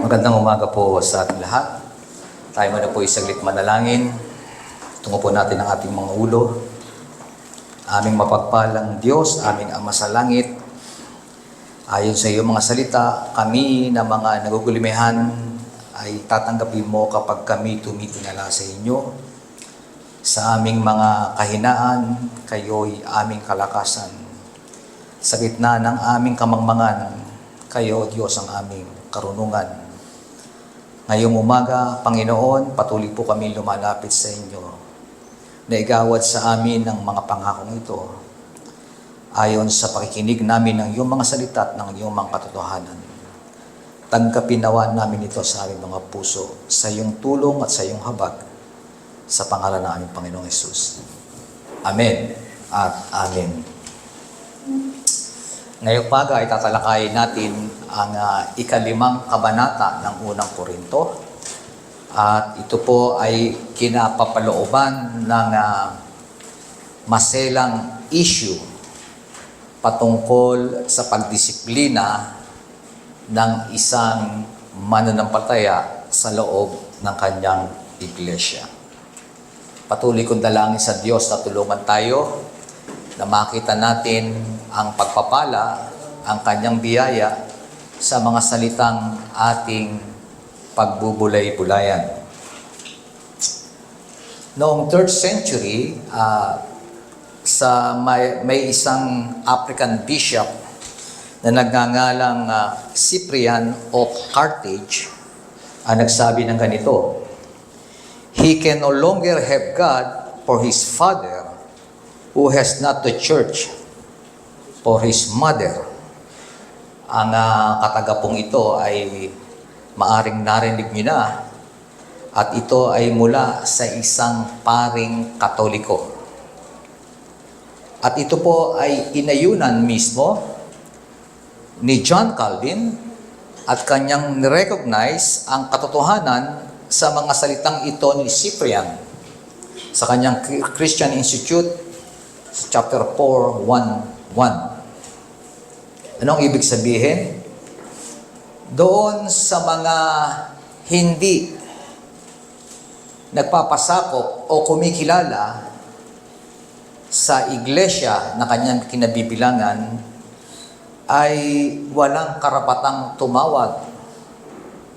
Magandang umaga po sa ating lahat. Tayo muna po isaglit manalangin. Tungo po natin ang ating mga ulo. Aming mapagpalang Diyos, aming Ama sa langit, ayon sa iyong mga salita, kami na mga nagugulimehan ay tatanggapin mo kapag kami tumitingala sa inyo. Sa aming mga kahinaan, kayo'y aming kalakasan. Sa gitna ng aming kamangmangan, kayo, Diyos, ang aming karunungan. Ngayong umaga, Panginoon, patuloy po kami lumalapit sa inyo na igawad sa amin ang mga pangakong ito ayon sa pakikinig namin ng iyong mga salita at ng iyong mga katotohanan. Tanggapin nawa namin ito sa aming mga puso, sa iyong tulong at sa iyong habag, sa pangalan ng aming Panginoong Hesus. Amen at Amen. Ngayong umaga ay tatalakayin natin ang ikalimang kabanata ng unang Korinto. At ito po ay kinapapalooban ng maselang issue patungkol sa pagdisiplina ng isang mananampalataya sa loob ng kanyang iglesia. Patuloy kong dalangin sa Diyos na tulungan tayo na makita natin ang pagpapala, ang kanyang biyaya sa mga salitang ating pagbubulay-bulayan. Noong 3rd century, may isang African bishop na nagngangalang Cyprian of Carthage nagsabi ng ganito, "He can no longer have God for his father who has not the church for his mother." Ang katagapong ito ay maaring narinig niyo na at ito ay mula sa isang paring Katoliko. At ito po ay inayunan mismo ni John Calvin at kanyang recognize ang katotohanan sa mga salitang ito ni Cyprian sa kanyang Christian Institute chapter 4:1. Anong ibig sabihin? Doon sa mga hindi nagpapasakop o kumikilala sa iglesia na kanyang kinabibilangan ay walang karapatang tumawag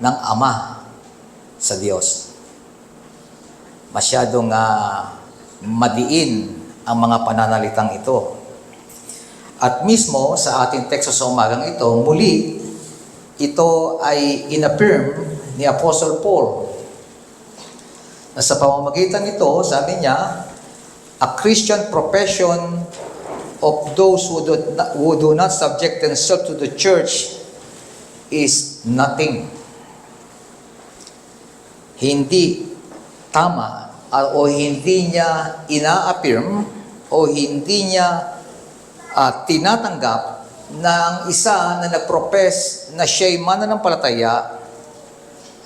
ng Ama sa Diyos. Masyadong madiin ang mga pananalitang ito. At mismo sa ating teksto sa umagang ito, muli, ito ay inaffirm ni Apostle Paul. Na sa pamamagitan nito, sabi niya, a Christian profession of those who do not subject themselves to the church is nothing. Hindi tama o hindi niya ina-affirm o hindi niya tinatanggap na ang isa na nagprofess na siya'y mananampalataya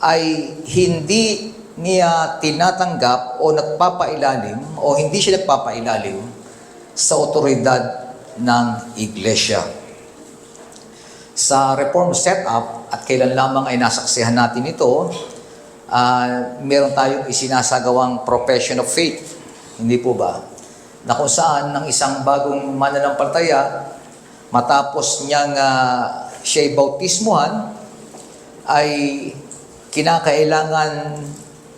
ay hindi niya tinatanggap o nagpapailalim o hindi siya nagpapailalim sa otoridad ng iglesia. Sa Reform setup, at kailan lamang ay nasaksihan natin ito, meron tayong isinasagawang profession of faith. Hindi po ba? Na kung saan ng isang bagong mananampalataya, matapos niyang siya'y bautismuhan, ay kinakailangan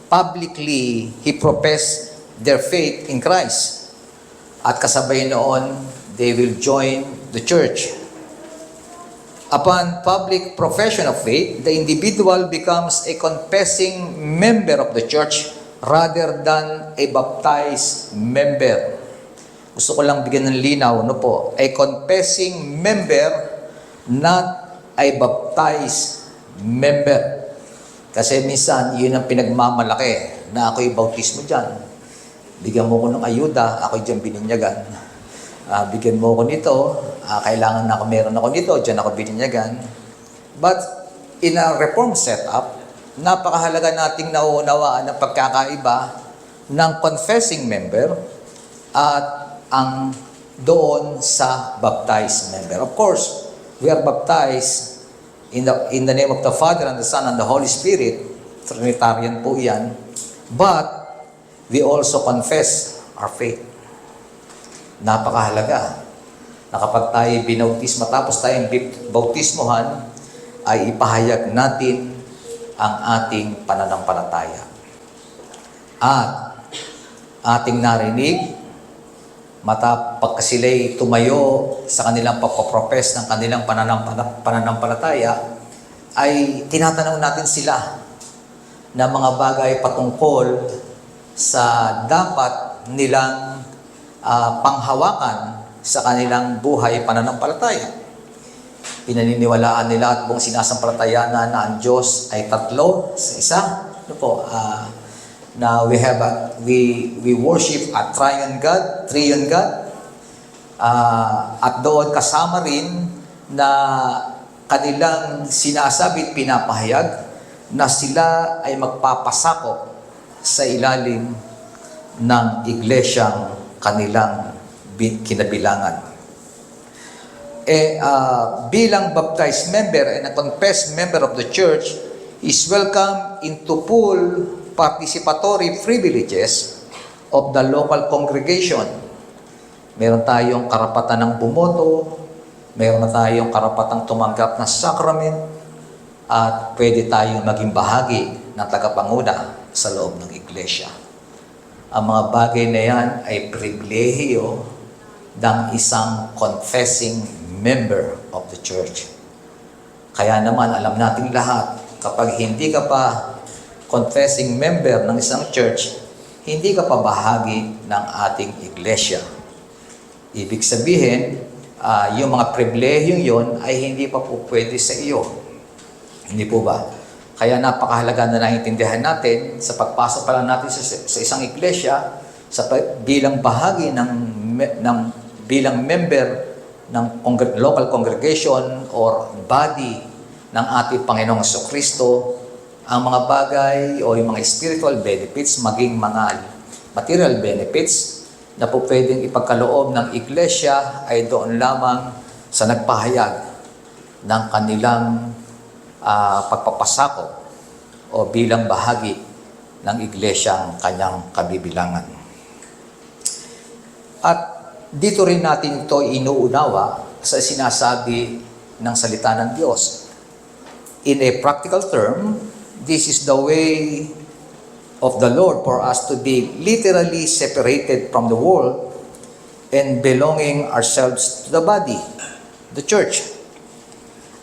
publicly he profess their faith in Christ. At kasabay noon, they will join the church. Upon public profession of faith, the individual becomes a confessing member of the church rather than a baptized member. Gusto ko lang bigyan ng linaw, po? A confessing member, not a baptized member. Kasi minsan, yun ang pinagmamalaki na ako'y bautismo dyan. Bigyan mo ko ng ayuda, ako'y dyan bininyagan. Bigyan mo ko nito, kailangan na meron ako nito, dyan ako bininyagan. But in a reform setup, napakahalaga nating nauunawaan ang pagkakaiba ng confessing member at ang doon sa baptized member. Of course, we are baptized In the name of the Father, and the Son, and the Holy Spirit. Trinitarian po yan. But, we also confess our faith. Napakahalaga na kapag tayo binautismo, tapos tayong bautismohan, ay ipahayag natin ang ating pananampalataya. At ating narinig, pagka sila'y tumayo sa kanilang pagpapropes ng kanilang pananampalataya, ay tinatanong natin sila na mga bagay patungkol sa dapat nilang panghawakan sa kanilang buhay pananampalataya. Pinaniniwalaan nila at buong sinasampalatayanan na ang Diyos ay tatlo sa isa. Ano po? Na we worship a triune God. At doon kasama rin na kanilang sinasabi at pinapahayag na sila ay magpapasakop sa ilalim ng iglesyang kanilang kinabilangan. Bilang baptized member and a confessed member of the church is welcome into full participatory privileges of the local congregation. Meron tayong karapatan ng bumoto, meron na tayong karapatang tumanggap ng sacrament, at pwede tayong maging bahagi ng tagapanguna sa loob ng iglesia. Ang mga bagay na yan ay pribilehiyo ng isang confessing member of the church. Kaya naman, alam natin lahat, kapag hindi ka pa confessing member ng isang church, hindi ka pa bahagi ng ating iglesia. Ibig sabihin, yung mga pribilehiyong yon ay hindi pa po pwede sa iyo. Hindi po ba? Kaya napakahalaga na naiintindihan natin sa pagpasok pa lang natin sa isang iglesia, bilang bahagi bilang member ng local congregation or body ng ating Panginoong Jesucristo, ang mga bagay o yung mga spiritual benefits, maging mga material benefits na po pwedeng ipagkaloob ng iglesia ay doon lamang sa nagpahayag ng kanilang pagpapasakop o bilang bahagi ng iglesyang kanyang kabibilangan. At dito rin natin ito inuunawa sa sinasabi ng salita ng Diyos. In a practical term, this is the way of the Lord for us to be literally separated from the world and belonging ourselves to the body, the church.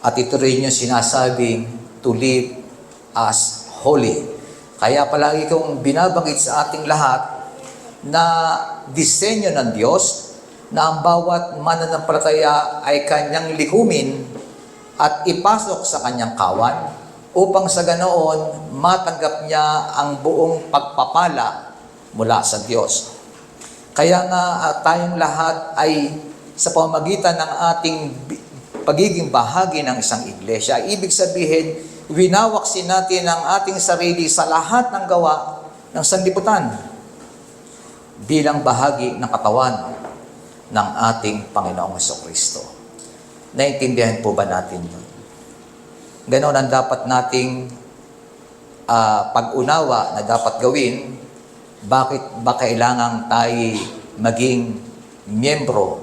At ito rin yung sinasabing to live as holy. Kaya palagi kong binabanggit sa ating lahat na disenyo ng Diyos na ang bawat mananampalataya ay kanyang lihumin at ipasok sa kanyang kawan upang sa ganoon matanggap niya ang buong pagpapala mula sa Diyos. Kaya nga tayong lahat ay sa pamamagitan ng ating pagiging bahagi ng isang iglesia, ibig sabihin, winawaksin natin ang ating sarili sa lahat ng gawa ng sanlibutan bilang bahagi ng katawan ng ating Panginoong Jesucristo. Naintindihan po ba natin yun? Ganon ang dapat nating pag-unawa na dapat gawin. Bakit ba kailangang tayo maging miyembro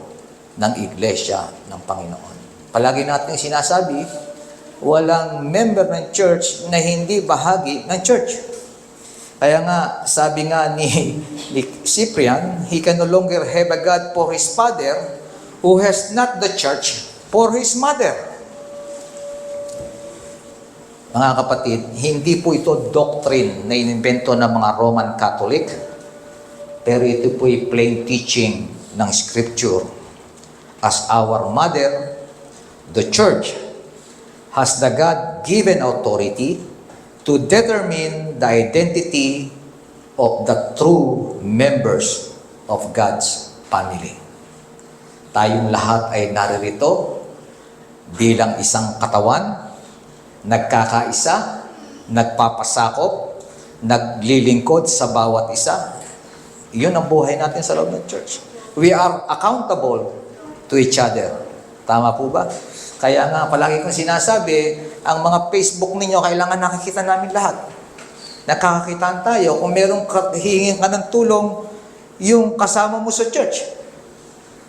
ng iglesia ng Panginoon? Palagi natin sinasabi, walang member ng church na hindi bahagi ng church. Kaya nga, sabi nga ni Cyprian, he can no longer have a God for his father who has not the church for his mother. Mga kapatid, hindi po ito doctrine na inimbento ng mga Roman Catholic, pero ito po ay plain teaching ng Scripture. As our mother, the church has the God-given authority to determine the identity of the true members of God's family. Tayong lahat ay naririto bilang isang katawan, nagkakaisa, nagpapasakop, naglilingkod sa bawat isa. Iyon ang buhay natin sa loob ng church. We are accountable to each other. Tama po ba? Kaya nga, palagi kong sinasabi, ang mga Facebook ninyo, kailangan nakikita namin lahat. Nakakakitaan tayo. Kung merong hihingin ka ng tulong, yung kasama mo sa church.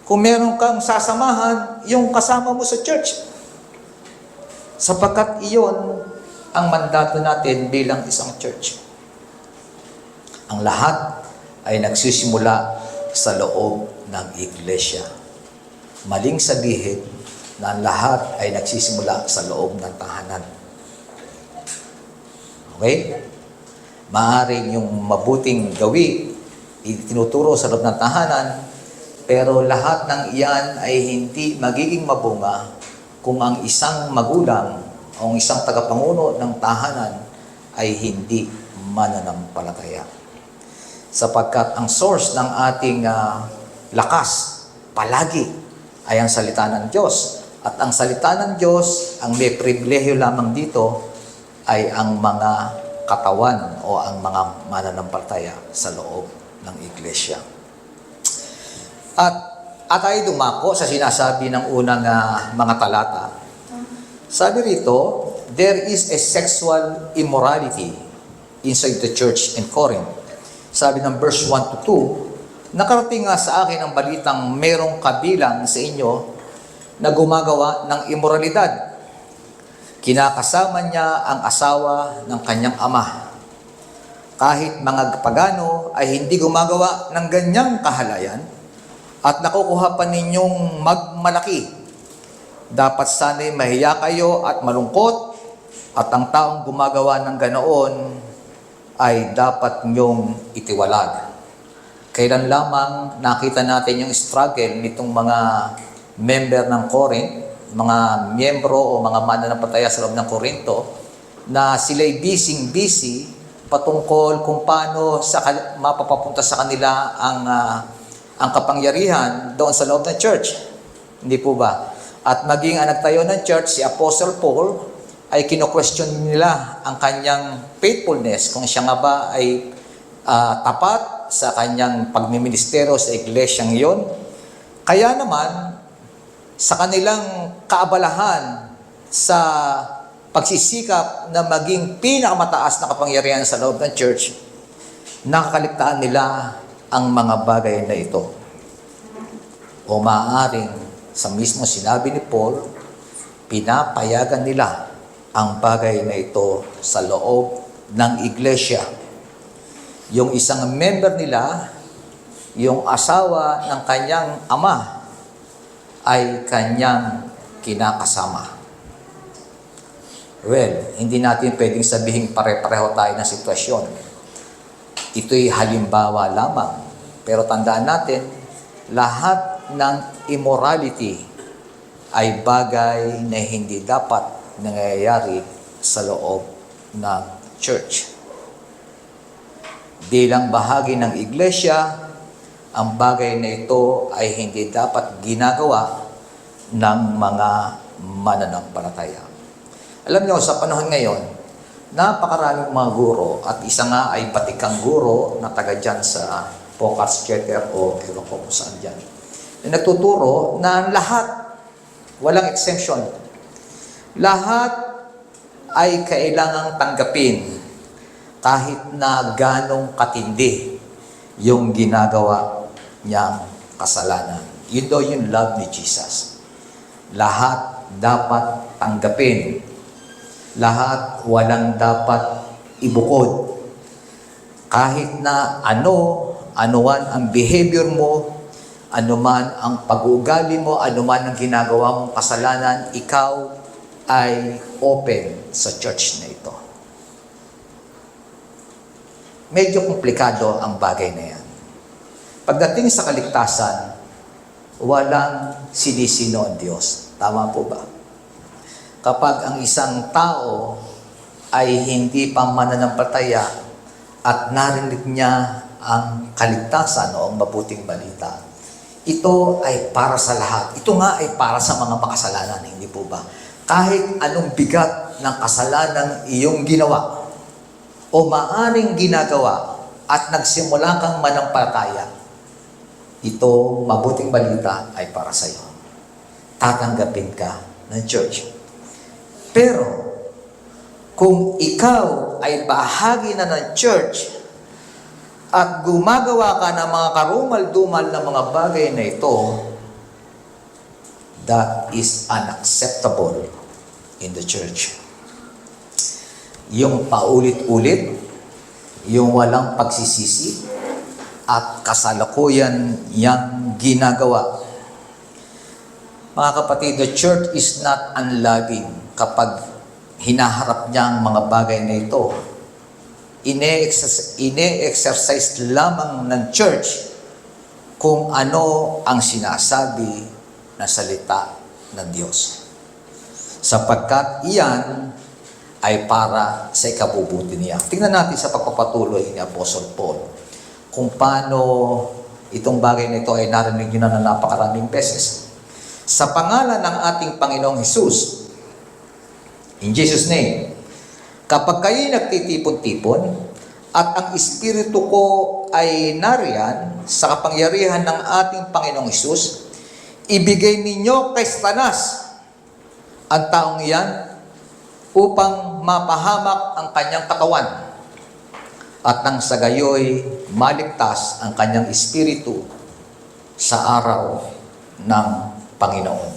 Kung meron kang sasamahan, yung kasama mo sa church. Sapagkat iyon ang mandato natin bilang isang church. Ang lahat ay nagsisimula sa loob ng iglesia. Maling sabihin na ang lahat ay nagsisimula sa loob ng tahanan. Okay? Maaaring yung mabuting gawi, itinuturo sa loob ng tahanan, pero lahat ng iyan ay hindi magiging mabunga kung ang isang magulang o ang isang tagapanguno ng tahanan ay hindi mananampalataya. Sapagkat ang source ng ating lakas palagi ay ang salita ng Diyos. At ang salita ng Diyos, ang may pribilehyo lamang dito ay ang mga katawan o ang mga mananampalataya sa loob ng iglesia. At tayo dumako sa sinasabi ng unang mga talata. Sabi rito, there is a sexual immorality inside the church in Corinth. Sabi ng verse 1 to 2, nakarating nga sa akin ang balitang merong kabilang sa inyo na gumagawa ng immoralidad. Kinakasama niya ang asawa ng kanyang ama. Kahit mga pagano ay hindi gumagawa ng ganyang kahalayan at nakukuha pa ninyong magmalaki. Dapat sana'y mahiya kayo at malungkot at ang taong gumagawa ng ganoon ay dapat niyong itiwalag. Kailan lamang nakita natin yung struggle nitong mga member ng Corinth, mga miyembro o mga mananampalataya sa loob ng Korinto, na sila'y busy patungkol kung paano mapapapunta sa kanila ang kapangyarihan doon sa loob ng church. Hindi po ba? At maging ang nagtayo ng church, si Apostle Paul, ay kino-question nila ang kanyang faithfulness, kung siya nga ba ay tapat sa kanyang pagmiministero sa iglesyang iyon. Kaya naman, sa kanilang kaabalahan sa pagsisikap na maging pinakamataas na kapangyarihan sa loob ng church, nakakaligtaan nila ang mga bagay na ito. O maaaring sa mismo sinabi ni Paul, pinapayagan nila ang bagay na ito sa loob ng iglesia. Yung isang member nila, yung asawa ng kanyang ama, ay kanyang kinakasama. Well, hindi natin pwedeng sabihin pare-pareho tayo ng sitwasyon. Ito'y halimbawa lamang. Pero tandaan natin, lahat ng immorality ay bagay na hindi dapat nangyayari sa loob ng church. Bilang bahagi ng iglesia, ang bagay na ito ay hindi dapat ginagawa ng mga mananampalataya. Alam niyo, sa panahon ngayon, napakaraming mga guro at isa nga ay batikang guro na taga dyan sa Pocas Theater o ewan ko kung saan dyan. Nagtuturo na lahat, walang exemption, lahat ay kailangang tanggapin kahit na ganong katindi yung ginagawa niyang kasalanan. Yun daw yung love ni Jesus. Lahat dapat tanggapin. Lahat walang dapat ibukod. Kahit na anuman ang behavior mo, anuman ang pag-uugali mo, anuman ang ginagawa mong kasalanan, ikaw ay open sa church na ito. Medyo komplikado ang bagay na yan. Pagdating sa kaligtasan, walang sinisino ang Diyos. Tama po ba? Kapag ang isang tao ay hindi pa mananampalataya at narinig niya ang kaligtasan o ang mabuting balita, ito ay para sa lahat. Ito nga ay para sa mga makasalanan, hindi po ba? Kahit anong bigat ng kasalanang iyong ginawa o maaring ginagawa at nagsimula kang manampalataya, ito, mabuting balita, ay para sa iyo. Tatanggapin ka ng church. Pero, kung ikaw ay bahagi na ng church at gumagawa ka ng mga karumal-dumal na mga bagay na ito, that is unacceptable in the church. Yung paulit-ulit, yung walang pagsisisi, at kasalukuyan yang ginagawa. Mga kapatid, the church is not unloving kapag hinaharap niya ang mga bagay na ito. Ine-exercise lamang ng church kung ano ang sinasabi na salita ng Diyos. Sapagkat iyan ay para sa ikabubuti niya. Tingnan natin sa pagpapatuloy ni Apostle Paul kung paano itong bagay na ito ay narinig nyo na napakaraming beses. Sa pangalan ng ating Panginoong Hesus, in Jesus' name, kapag kayo nagtitipon-tipon at ang Espiritu ko ay nariyan sa kapangyarihan ng ating Panginoong Hesus, ibigay ninyo kay Satanas ang taong iyan upang mapahamak ang kanyang katawan at nang sa gayoy maligtas ang kanyang espiritu sa araw ng Panginoon.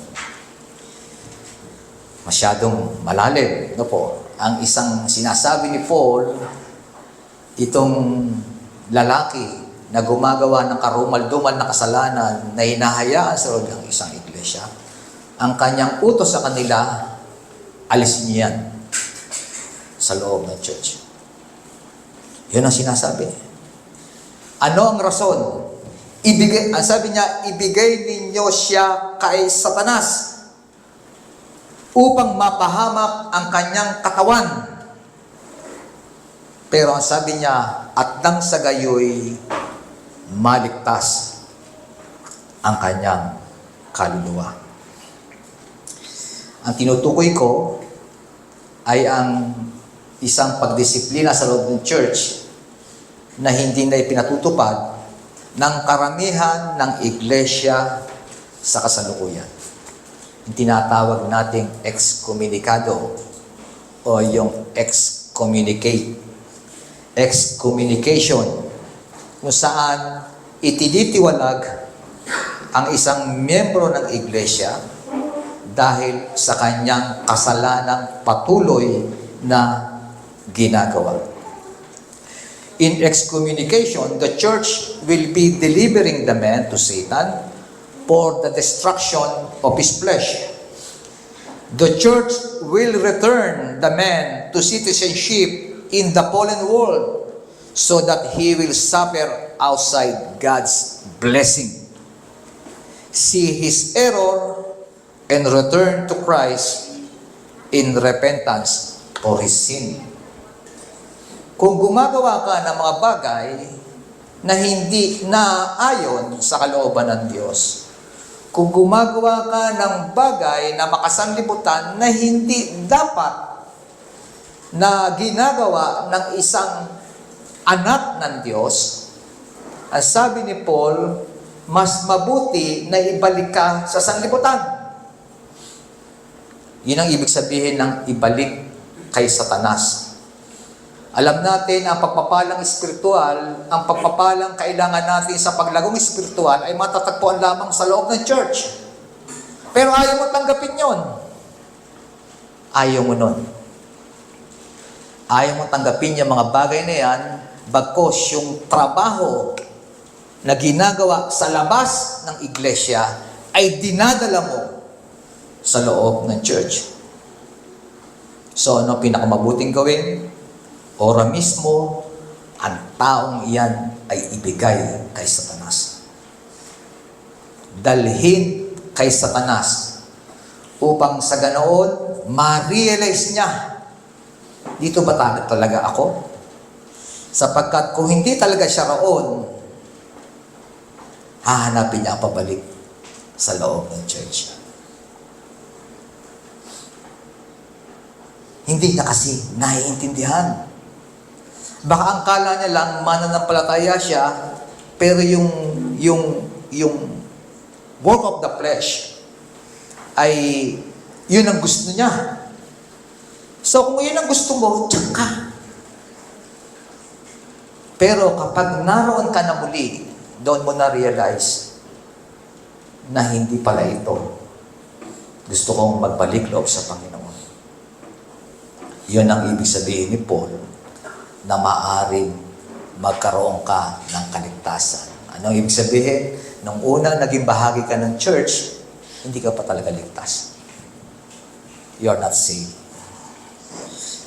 Masyadong malalim, no po? Ang isang sinasabi ni Paul, itong lalaki na gumagawa ng karumal-dumal na kasalanan na hinahayaan sa loob ng isang iglesia, ang kanyang utos sa kanila, alisin niyo yan sa loob ng church. Yun ang sinasabi. Ano ang rason? Ang sabi niya, ibigay ninyo siya kay Satanas upang mapahamak ang kanyang katawan. Pero ang sabi niya, at nang sa gayoy, maligtas ang kanyang kaluluwa. Ang tinutukoy ko ay ang isang pagdisiplina sa loob ng church na hindi na ipinatutupad ng karamihan ng iglesia sa kasalukuyan. Yung tinatawag nating excommunicado o yung excommunicate. Excommunication, kung saan itinitiwalag ang isang miyembro ng iglesia dahil sa kanyang kasalanang patuloy na ginagawa. In excommunication, the church will be delivering the man to Satan for the destruction of his flesh. The church will return the man to citizenship in the fallen world so that he will suffer outside God's blessing, see his error, and return to Christ in repentance for his sin. Kung gumagawa ka ng mga bagay na hindi naayon sa kalooban ng Diyos, kung gumagawa ka ng bagay na makasanlibutan na hindi dapat na ginagawa ng isang anak ng Diyos, ang sabi ni Paul, mas mabuti na ibalik ka sa sanlibutan. Yun ang ibig sabihin ng ibalik kay Satanas. Alam natin, ang pagpapalang espiritual, ang pagpapalang kailangan natin sa paglagong espiritual ay matatagpuan lamang sa loob ng church. Pero ayaw mo tanggapin yon. Ayaw mo nun. Ayaw mo tanggapin yung mga bagay na yan, bagkos yung trabaho na ginagawa sa labas ng iglesia ay dinadala mo sa loob ng church. So, ano pinakamabuting gawin? Ora mismo, ang taong iyan ay ibigay kay Satanas. Dalhin kay Satanas upang sa ganoon, ma-realize niya, dito ba talaga ako? Sapagkat kung hindi talaga siya roon, hahanapin niya ang pabalik sa loob ng church. Hindi na kasi naiintindihan. Baka ang kala niya lang mananampalataya siya, pero yung work of the flesh ay yun ang gusto niya. So kung yun ang gusto mo, tsak ka. Pero kapag naroon ka na muli, doon mo na-realize na hindi pala ito. Gusto kong magbalik loob sa Panginoon. Yun ang ibig sabihin ni Paul na maaring magkaroon ka ng kaligtasan. Anong ibig sabihin? Nung unang naging bahagi ka ng church, hindi ka pa talaga ligtas. You're not saved.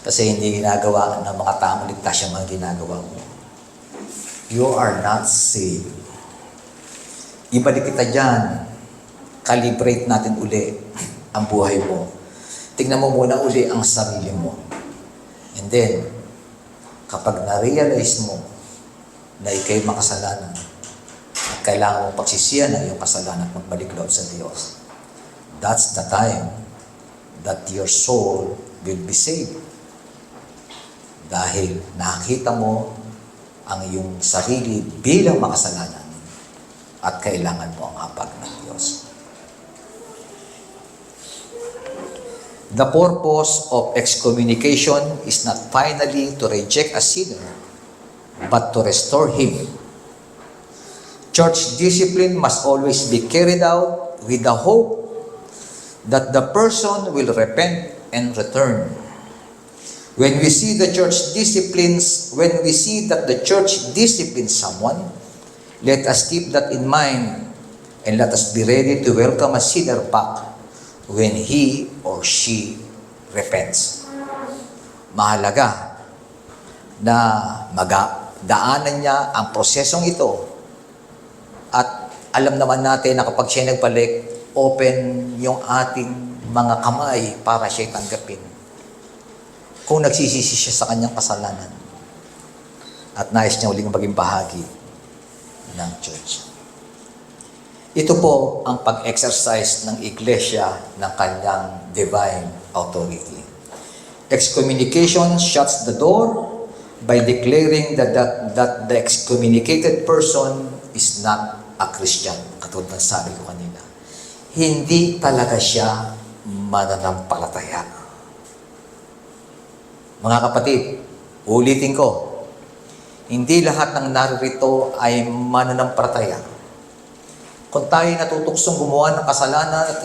Kasi hindi ginagawa ng mga tamang ligtas yung mga ginagawa mo. You are not saved. Ibalik kita dyan. Calibrate natin uli ang buhay mo. Tingnan mo muna uli ang sarili mo. And then, kapag na-realize mo na ikay makasalanan, at kailangan mong pagsisiyan ang iyong kasalanan at magbalik loob sa Diyos, that's the time that your soul will be saved. Dahil nakita mo ang iyong sarili bilang makasalanan at kailangan mo ang hapag ng Diyos. The purpose of excommunication is not finally to reject a sinner, but to restore him. Church discipline must always be carried out with the hope that the person will repent and return. When we see that the church disciplines someone, let us keep that in mind and let us be ready to welcome a sinner back when he or she repents. Mahalaga na daanan niya ang prosesong ito at alam naman natin na kapag siya nagbalik, open yung ating mga kamay para siya tanggapin. Kung nagsisisi siya sa kanyang kasalanan at nais niya uling maging bahagi ng church. Ito po ang pag-exercise ng iglesia ng kanyang divine authority. Excommunication shuts the door by declaring that the excommunicated person is not a Christian. Katulad ng sabi ko kanina. Hindi talaga siya mananampalataya. Mga kapatid, ulitin ko, hindi lahat ng naririto ay mananampalataya. Kung tayo natutuksong gumawa ng kasalanan at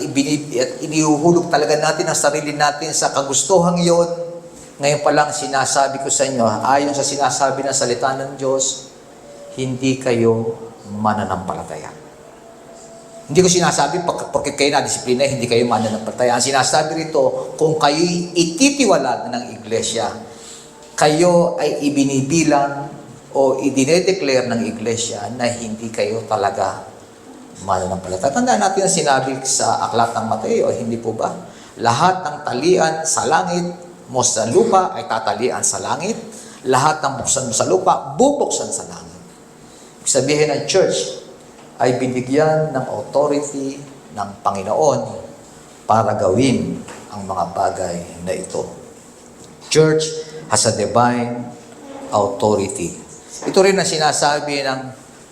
inihuhulog talaga natin ang sarili natin sa kagustuhang iyon, ngayon pa lang sinasabi ko sa inyo, ayon sa sinasabi ng salita ng Diyos, hindi kayo mananampalataya. Hindi ko sinasabi, porque kayo na-disiplina, hindi kayo mananampalataya. Ang sinasabi rito, kung kayo'y ititiwalag ng iglesia, kayo ay ibinibilang o idinedeclare ng iglesia na hindi kayo talaga mananampalataya. Tandaan natin ang sinabi sa aklat ng Mateo, hindi po ba? Lahat ng talian sa langit mo sa lupa ay tatalian sa langit. Lahat ng buksan mo sa lupa, bubuksan sa langit. Ibig sabihin ng church ay binigyan ng authority ng Panginoon para gawin ang mga bagay na ito. Church has a divine authority. Ito rin ang sinasabi ng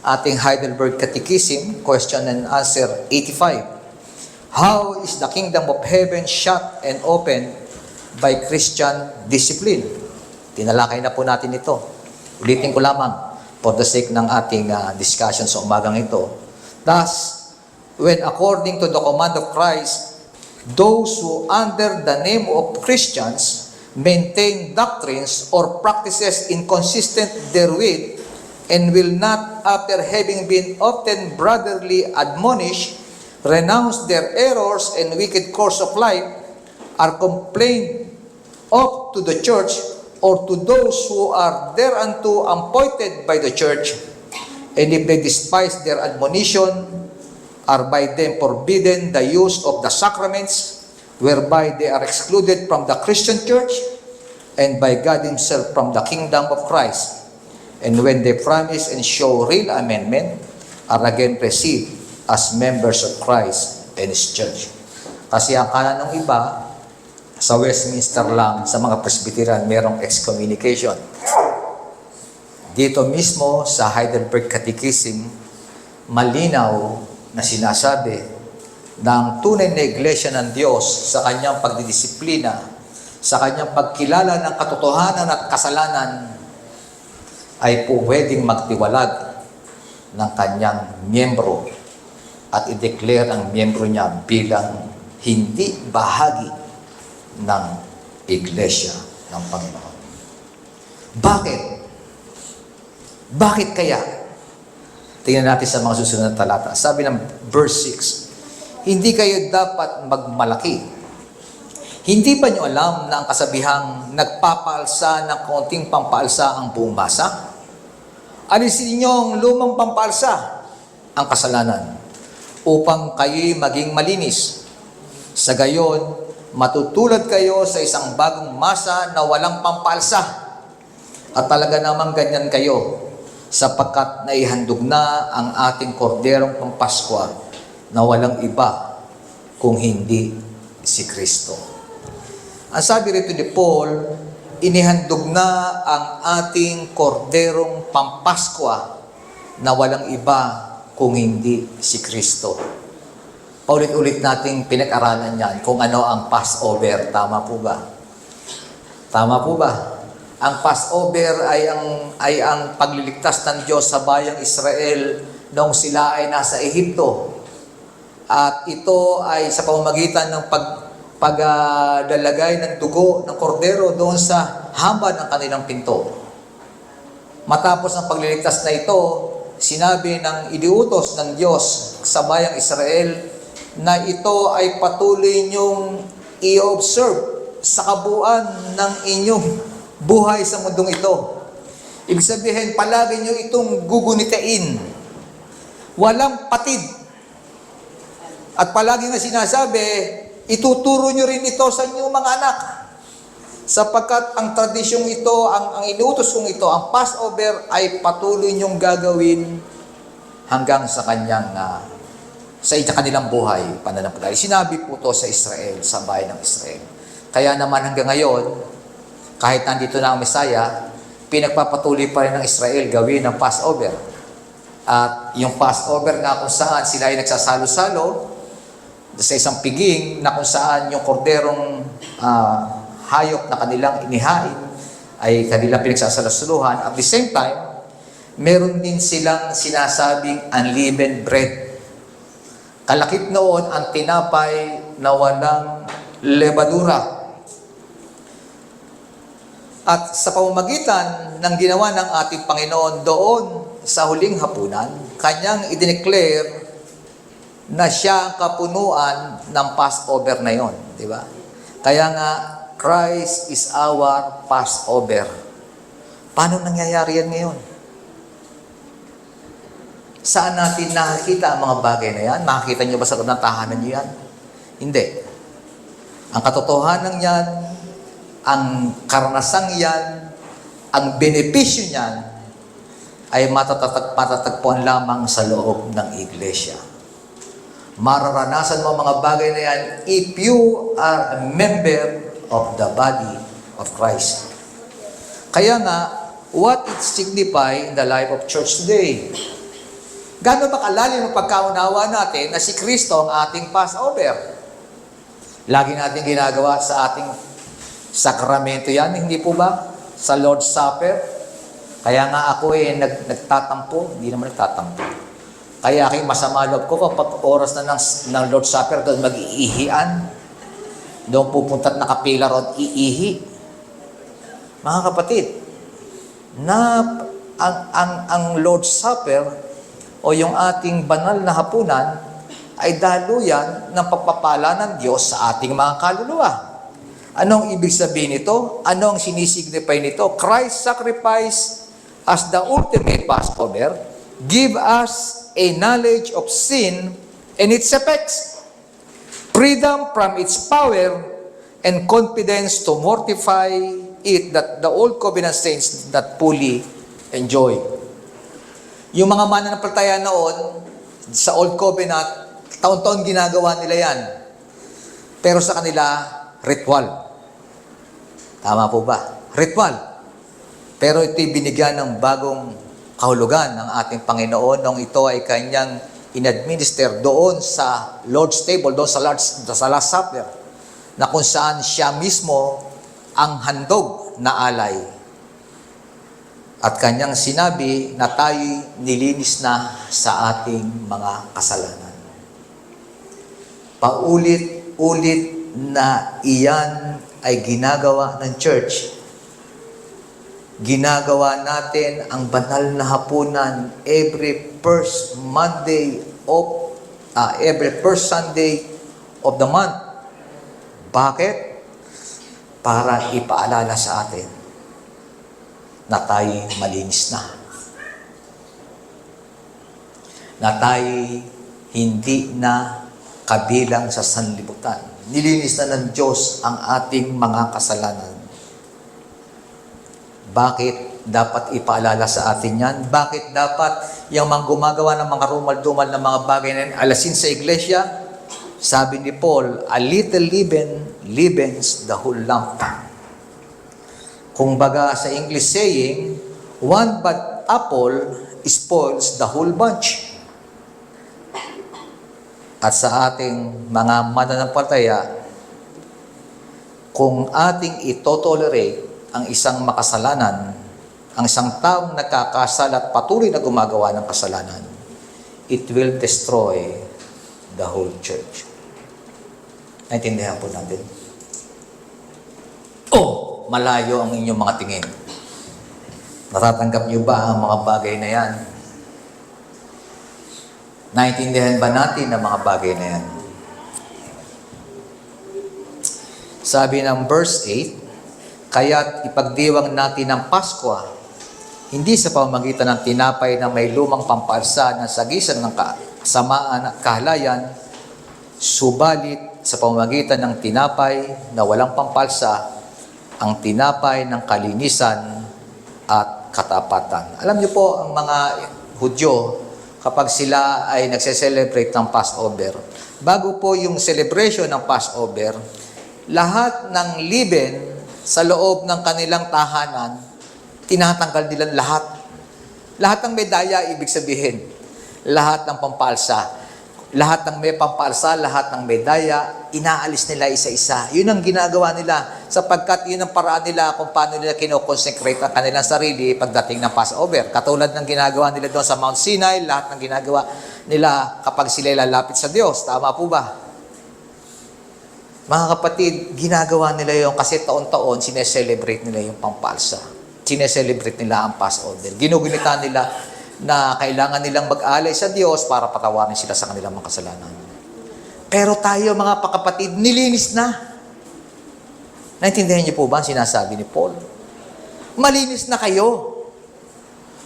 ating Heidelberg Catechism, question and answer 85. How is the kingdom of heaven shut and opened by Christian discipline? Tinalakay na po natin ito. Ulitin ko lamang for the sake ng ating discussion sa umagang ito. Thus, when according to the command of Christ, those who under the name of Christians maintain doctrines or practices inconsistent therewith, and will not, after having been often brotherly admonished, renounce their errors and wicked course of life, are complained of to the church or to those who are thereunto appointed by the church, and if they despise their admonition, are by them forbidden the use of the sacraments, whereby they are excluded from the Christian church, and by God Himself from the kingdom of Christ. And when they promise and show real amendment, are again received as members of Christ and His church. Kasi ang kanan ng iba, sa Westminster lang, sa mga Presbyterian, merong excommunication. Dito mismo sa Heidelberg Catechism, malinaw na sinasabi na ang tunay na iglesia ng Diyos sa kanyang pagdidisiplina sa kanyang pagkilala ng katotohanan at kasalanan, ay po pwedeng magtiwalag ng kanyang miyembro at i-declare ang miyembro niya bilang hindi bahagi ng Iglesia ng Panginoon. Bakit? Bakit kaya? Tingnan natin sa mga susunod na talata. Sabi ng verse 6, hindi kayo dapat magmalaki. Hindi ba nyo alam na ang kasabihang nagpapaalsa ng konting pampaalsa ang buong masa? Alisin niyo ang lumang pampaalsa, ang kasalanan, upang kayo'y maging malinis. Sa gayon, matutulad kayo sa isang bagong masa na walang pampaalsa. At talaga namang ganyan kayo, sapagkat naihandog na ang ating korderong pampaskwa na walang iba kung hindi si Kristo. Ang sabi rito ni Paul, inihandog na ang ating korderong pampaskwa na walang iba kung hindi si Kristo. Paulit-ulit nating pinag-aralan yan kung ano ang Passover. Tama po ba? Tama po ba? Ang Passover ay ang pagliligtas ng Diyos sa bayang Israel noong sila ay nasa Ehipto. At ito ay sa pamamagitan ng pagdalagay ng dugo ng kordero doon sa hambad ng kanilang pinto. Matapos ang pagliligtas na ito, sinabi ng idiutos ng Diyos sa bayang Israel na ito ay patuloy niyong i-observe sa kabuuan ng inyong buhay sa mundong ito. Ibig sabihin, palagi niyo itong gugunitain. Walang patid. At palagi na sinasabi, ituturo nyo rin ito sa inyong mga anak. Sapagkat ang tradisyong ito, ang inuutos kong ito, ang Passover ay patuloy nyong gagawin hanggang sa sa kanilang buhay, pananampalataya. Sinabi po ito sa Israel, sa bayan ng Israel. Kaya naman hanggang ngayon, kahit nandito na ang Mesaya, pinagpapatuloy pa rin ng Israel gawin ang Passover. At yung Passover nga kung saan sila ay nagsasalo-salo, sa isang piging na kung saan yung korderong hayop na kanilang inihain ay kanilang pinagsasalusuluhan. At the same time, meron din silang sinasabing unleavened bread. Kalakip noon ang tinapay na walang lebadura. At sa pamamagitan ng ginawa ng ating Panginoon doon sa huling hapunan, kanyang idineclare na siya ang kapunuan ng Passover na yon, di ba? Kaya nga, Christ is our Passover. Paano nangyayari yan ngayon? Saan natin nakikita ang mga bagay na yan? Makikita niyo ba sa loob ng tahanan niyo yan? Hindi. Ang katotohanan yan, ang karanasang yan, ang benepisyo niyan, ay matatagpuan lamang sa loob ng iglesia. Mararanasan mo mga bagay na yan if you are a member of the body of Christ. Kaya nga, what it signify in the life of church today? Gano'n ba kalalim ang pagkaunawa natin na si Kristo ang ating Passover? Lagi natin ginagawa sa ating sakramento yan, hindi po ba? Sa Lord's Supper. Kaya nga ako nagtatampo, hindi naman nagtatampo. Kaya aking masama loob ko kapag oras na ng Lord's Supper, doon mag-iihian. Doon pupunta at nakapila ron, iihi. Mga kapatid, ang Lord's Supper o yung ating banal na hapunan ay daluyan ng pagpapala ng Diyos sa ating mga kaluluwa. Anong ibig sabihin nito? Ano ang sinisignify nito? Christ's sacrifice as the ultimate Passover give us a knowledge of sin and its effects, freedom from its power, and confidence to mortify it that the old covenant saints that fully enjoy. Yung mga mananampalataya noon sa old covenant, taon-taon ginagawa nila yan. Pero sa kanila, ritual. Tama po ba? Ritual. Pero ito'y binigyan ng bagong kahulugan ng ating Panginoon nung ito ay kanyang in-administer doon sa Lord's table, doon sa Last Supper, na kung saan siya mismo ang handog na alay. At kanyang sinabi na tayo'y nilinis na sa ating mga kasalanan. Paulit-ulit na iyan ay ginagawa ng church. Ginagawa natin ang banal na hapunan every first Sunday of the month. Bakit? Para ipaalala sa atin na tayo malinis na. Na tayo hindi na kabilang sa sanlibutan. Nilinis na ng Diyos ang ating mga kasalanan. Bakit dapat ipaalala sa atin yan? Bakit dapat yung mga gumagawa ng mga rumal-dumal na mga bagay na yan, alasin sa iglesia? Sabi ni Paul, a little leaven leavens the whole lump. Kung baga sa English saying, one bad apple spoils the whole bunch. At sa ating mga mananampalataya, kung ating itotolerate ang isang makasalanan, ang isang taong nagkakasala at patuloy na gumagawa ng kasalanan, it will destroy the whole church. Naintindihan po natin? Malayo ang inyong mga tingin. Natatanggap niyo ba ang mga bagay na yan? Naintindihan ba natin ang mga bagay na yan? Sabi ng verse 8, kaya't ipagdiwang natin ang Pasko, hindi sa pamamagitan ng tinapay na may lumang pampalsa ng sagisan ng kasamaan at kahalayan, subalit sa pamamagitan ng tinapay na walang pampalsa, ang tinapay ng kalinisan at katapatan. Alam niyo po, ang mga Hudyo, kapag sila ay nagse-celebrate ng Passover, bago po yung celebration ng Passover, lahat ng leaven sa loob ng kanilang tahanan, tinatanggal nila lahat. Lahat ng medalya, ibig sabihin, lahat ng pampalsa, lahat ng may pampalsa, lahat ng medalya, inaalis nila isa-isa. Yun ang ginagawa nila, sapagkat yun ang paraan nila kung paano nila kinoconsecrate ang kanilang sarili pagdating ng Passover. Katulad ng ginagawa nila doon sa Mount Sinai, lahat ng ginagawa nila kapag sila lalapit sa Diyos. Tama po ba? Mga kapatid, ginagawa nila yun kasi taon-taon sineselebrate nila yung pampalsa. Sineselebrate nila ang Passover. Ginugunita nila na kailangan nilang mag-alay sa Diyos para patawarin sila sa kanilang mga kasalanan. Pero tayo, mga kapatid, nilinis na. Naintindihan niyo po ba ang sinasabi ni Paul? Malinis na kayo.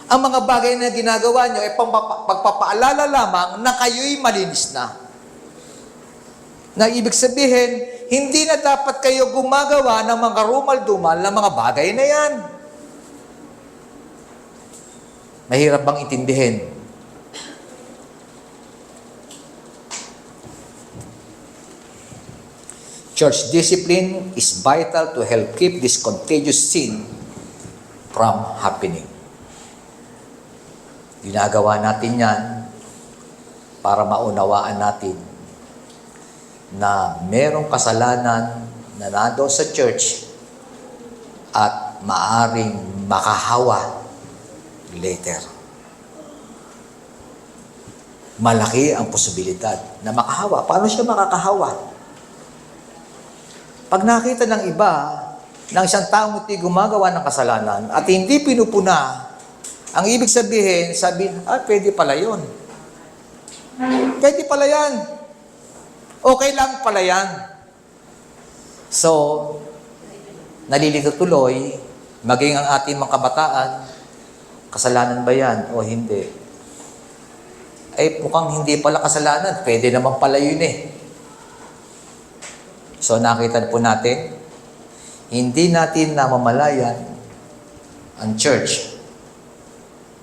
Ang mga bagay na ginagawa niyo ay pagpapaalala lamang na kayo'y malinis na. Na ibig sabihin, hindi na dapat kayo gumagawa ng mga rumal-dumal na mga bagay na yan. Mahirap bang intindihin? Church discipline is vital to help keep this contagious sin from happening. Ginagawa natin yan para maunawaan natin na merong kasalanan na nandoon sa church at maaring makahawa later. Malaki ang posibilidad na makahawa. Paano siya makakahawa? Pag nakita ng iba ng isang taong iti gumagawa ng kasalanan at hindi pinupuna, ang ibig sabihin, pwede pala yun. Pwede pala yan. Okay lang pala yan. So, nalilito tuloy, maging ang ating mga kabataan, kasalanan ba yan o hindi? Ay, mukhang hindi pala kasalanan. Pwede naman pala yun eh. So, nakita po natin, hindi natin namamalayan ang church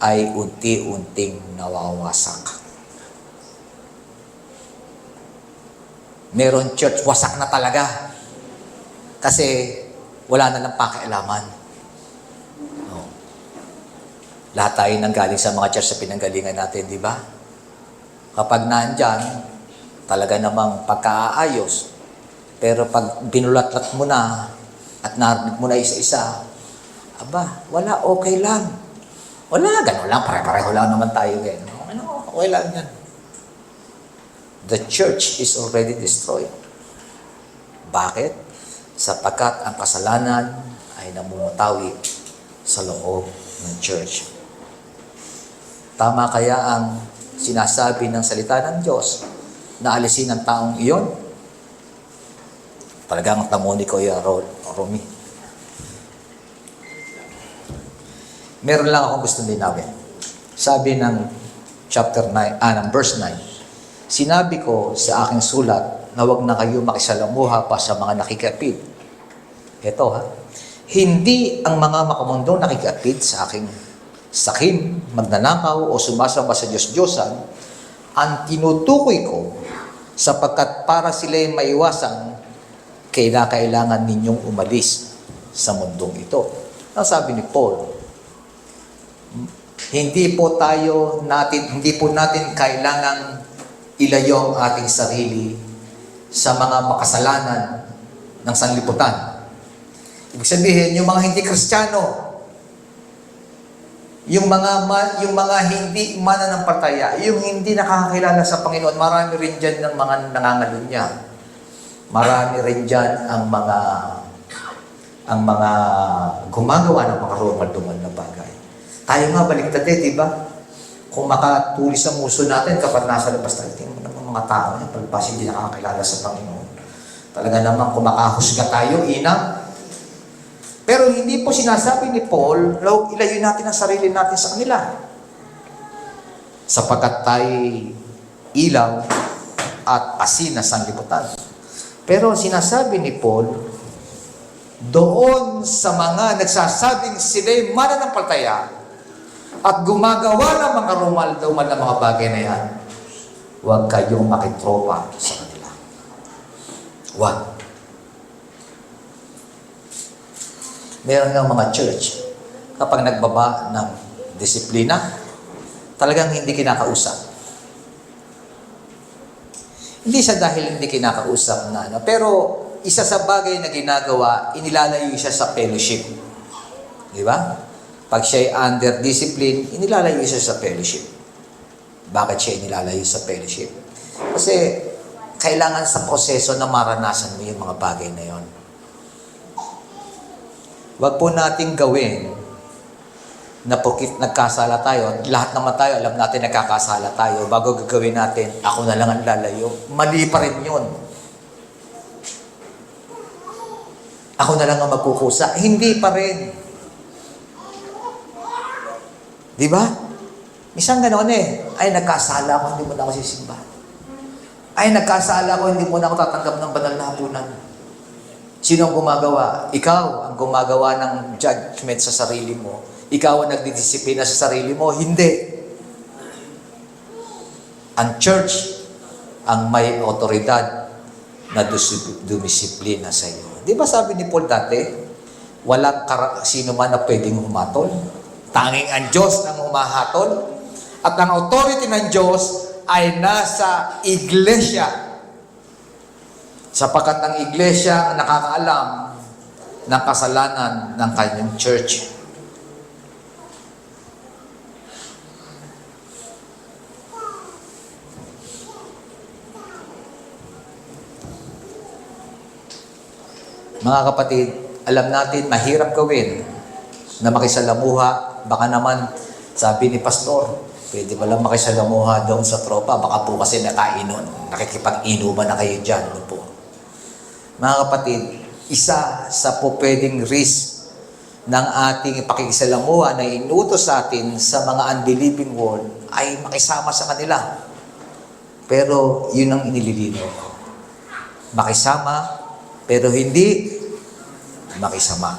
ay unti-unting nawawasak. Meron church, wasak na talaga. Kasi wala na lang pakialaman. No. Lahat tayo nanggaling sa mga church sa pinanggalingan natin, di ba? Kapag nandyan, talaga namang pagkaayos. Pero pag binulatlat mo na, at narinig mo na isa-isa, aba, wala, okay lang. Wala, gano'n lang, pare-pareho lang naman tayo ngayon. Ano, okay lang yan. The church is already destroyed. Bakit? Sapagkat ang kasalanan ay namumutawi sa loob ng church. Tama kaya ang sinasabi ng salita ng Diyos na alisin ang taong iyon? Talagang tamo ni Kuya Romy. Meron lang akong gusto linawin. Sabi ng chapter 9, ng verse 9, sinabi ko sa aking sulat na huwag na kayo makisalamuha pa sa mga nakikapid. Ito hindi ang mga makamundong nakikapid sa aking sakim, magnanakaw o sumasamba sa Diyos-Diyosan ang tinutukoy ko sapagkat para sila'y maiwasan, kailangan ninyong umalis sa mundong ito. Ang sabi ni Paul, hindi po natin kailangang ilayo ang ating sarili sa mga makasalanan ng sanlibutan. Ibig sabihin, yung mga hindi Kristiyano, yung mga hindi mananampalataya, yung hindi nakakakilala sa Panginoon, marami rin dyan ng mga nangangalunya. Marami rin dyan ang mga gumagawa ng mga rumal-dumal na bagay. Tayo nga baliktad di ba? Kung makatulis ang muso natin kapag nasa labas tayo, tingnan mo ng mga tao niya, palpas hindi nakakakilala sa Panginoon. Talaga naman kung makahusga tayo, inang. Pero hindi po sinasabi ni Paul, ilayo natin ang sarili natin sa kanila. Sapagkat tayo ilaw at asin na sanlibutan. Pero sinasabi ni Paul, doon sa mga nagsasabing sila'y mananampalataya at gumagawa ng mga rumal-dumal na mga bagay na yan, huwag kayong makitropa sa kanila. Huwag. Meron ng mga church, kapag nagbaba ng disiplina, talagang hindi kinakausap. Hindi sa dahil hindi kinakausap na, pero isa sa bagay na ginagawa, inilalayo siya sa fellowship. Di ba? Pag siya ay under discipline, inilalayo siya sa fellowship. Bakit siya inilalayo sa fellowship? Kasi kailangan sa proseso na maranasan mo yung mga bagay na yon. Huwag po nating gawin na porkit nagkasala tayo, at lahat naman tayo, alam natin nagkakasala tayo, bago gagawin natin, ako na lang ang lalayo. Mali pa rin yun. Ako na lang ang magkukusa. Hindi pa rin. Di ba? Isang ganoon ay nagkasala ako, hindi mo na ako sisimba. Ay nagkasala ako, hindi mo na ako tatanggap ng banal na hapunan. Sino ang gumagawa? Ikaw ang gumagawa ng judgment sa sarili mo. Ikaw ang nagdidisiplina sa sarili mo. Hindi. Ang church ang may otoridad na dumisiplina sa iyo. Di ba sabi ni Paul dati, walang sino man na pwedeng humatol. Tanging ang Diyos ang humahatol. At ang authority ng Diyos ay nasa iglesia. Sapagkat ang iglesia ang nakakaalam ng kasalanan ng kanyang church. Mga kapatid, alam natin, mahirap gawin na makisalamuha. Baka naman, sabi ni Pastor, pwede ba lang makisalamuha doon sa tropa? Baka po kasi nakikipag-inuman na kayo dyan. No po. Mga kapatid, isa sa po pwedeng risk ng ating pakikisalamuha na inutos sa atin sa mga unbelieving world ay makisama sa kanila. Pero yun ang inililino. Makisama, pero hindi makisama.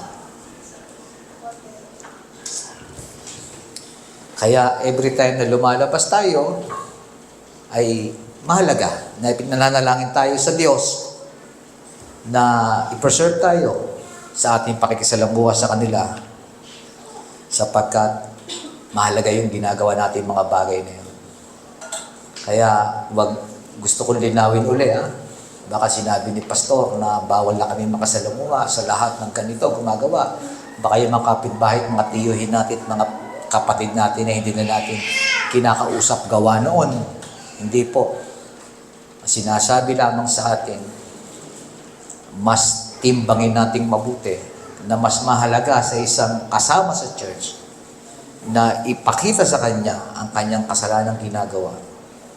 Kaya every time na lumalabas tayo, ay mahalaga na nananalangin tayo sa Diyos na i-preserve tayo sa ating pakikisalamuha sa kanila sapagkat mahalaga yung ginagawa natin mga bagay na yun. Kaya gusto kong linawin uli Baka sinabi ni pastor na bawal na kami makasalamuha sa lahat ng ganito gumagawa. Baka yung mga kapitbahay, mga tiyuhin natin, mga kapatid natin na hindi na natin kinakausap gawa noon. Hindi po. Sinasabi lamang sa atin, mas timbangin nating mabuti na mas mahalaga sa isang kasama sa church na ipakita sa kanya ang kanyang kasalanang ginagawa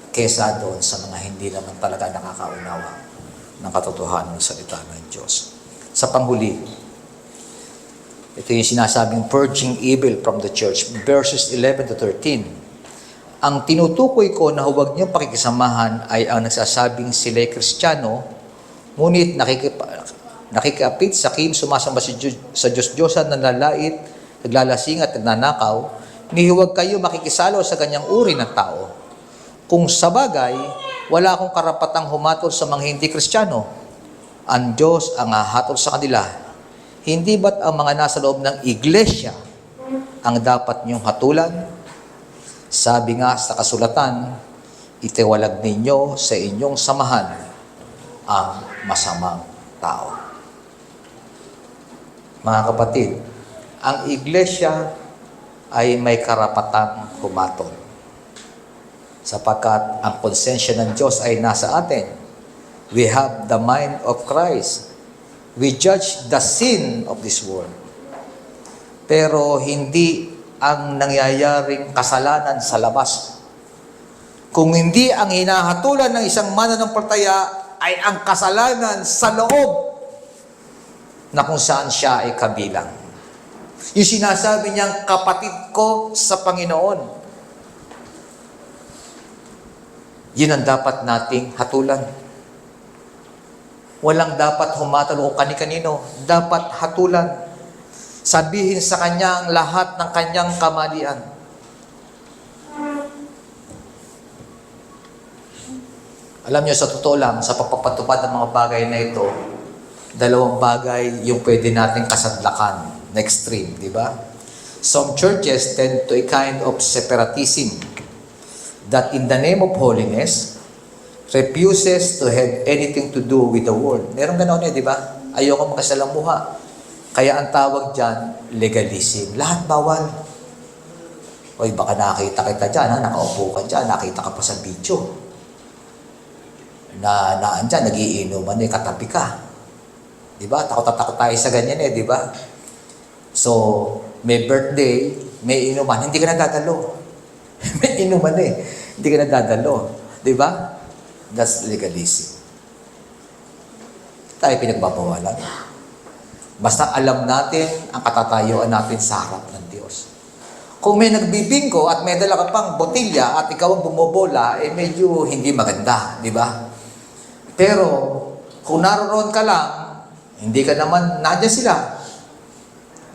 kesa doon sa mga hindi naman talaga nakakaunawa ng katotohanan ng salita ng Diyos. Sa panghuli, ito yung sinasabing purging evil from the church, verses 11 to 13. Ang tinutukoy ko na huwag niyong pakikisamahan ay ang nagsasabing sila'y Kristiyano, ngunit nakikapit sa kim, sumasamba sa Diyos-Diyosan, nanlalait, naglalasing at nagnanakaw, ni huwag kayo makikisalo sa ganyang uri ng tao. Kung sa bagay, wala akong karapatang humatol sa mga hindi Kristiyano. Ang Diyos ang hahatol sa kanila. Hindi ba't ang mga nasa loob ng iglesia ang dapat niyong hatulan? Sabi nga sa kasulatan, itiwalag ninyo sa inyong samahan ang masamang tao. Mga kapatid, ang iglesia ay may karapatang humatol. Sapagkat ang konsensya ng Diyos ay nasa atin. We have the mind of Christ. We judge the sin of this world. Pero hindi ang nangyayaring kasalanan sa labas. Kung hindi ang hinahatulan ng isang mananampalataya ay ang kasalanan sa loob na kung saan siya ay kabilang. Yung sinasabi niyang kapatid ko sa Panginoon, yun ang dapat nating hatulan. Walang dapat humatol o kani-kanino. Dapat hatulan. Sabihin sa kanya ang lahat ng kanyang kamalian. Alam niyo, sa totoo lang, sa pagpapatupad ng mga bagay na ito, dalawang bagay yung pwede nating kasadlakan na extreme, di ba? Some churches tend to a kind of separatism that in the name of holiness, refuses to have anything to do with the world. Meron ganoon di ba? Ayoko makasalamuha. Kaya ang tawag dyan, legalism. Lahat bawal. Oy, baka nakita kita dyan, nakaupo ka dyan, nakita ka pa sa video. Naandyan, nagiinuman, katabi ka. Di ba? Takot tayo sa ganyan di ba? So, may birthday, may inuman, hindi ka nadadalo. May inuman hindi ka nadadalo. Di ba? That's legalism. Tayo pinagbabawalan. Basta alam natin ang katatayuan natin sa harap ng Diyos. Kung may nagbibingko at may dala ka pang botilya at ikaw ang bumobola, medyo hindi maganda, di ba? Pero, kung naroon ka lang, hindi ka naman, nandiyan sila.